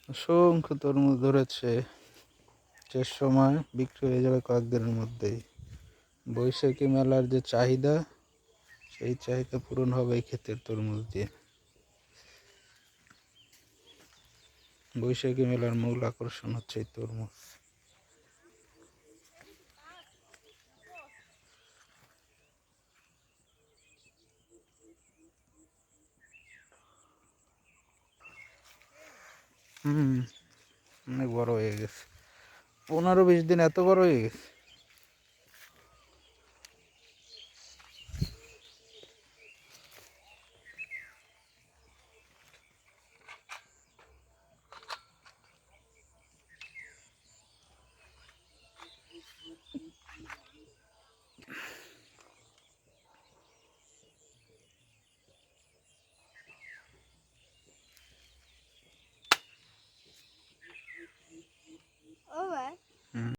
অসংখ্য তরমুজ ধরেছে, শেষ সময় বিক্রি হয়ে যাবে কয়েকদিনের মধ্যেই। বৈশাখী মেলার যে চাহিদা, সেই চাহিদা পূরণ হবে এই ক্ষেতের তরমুজ দিয়ে। বৈশাখী মেলার মূল আকর্ষণ হচ্ছে এই তরমুজ। অনেক বড় হয়ে গেছে, 15-20 দিন এত বড় হয়ে গেছে।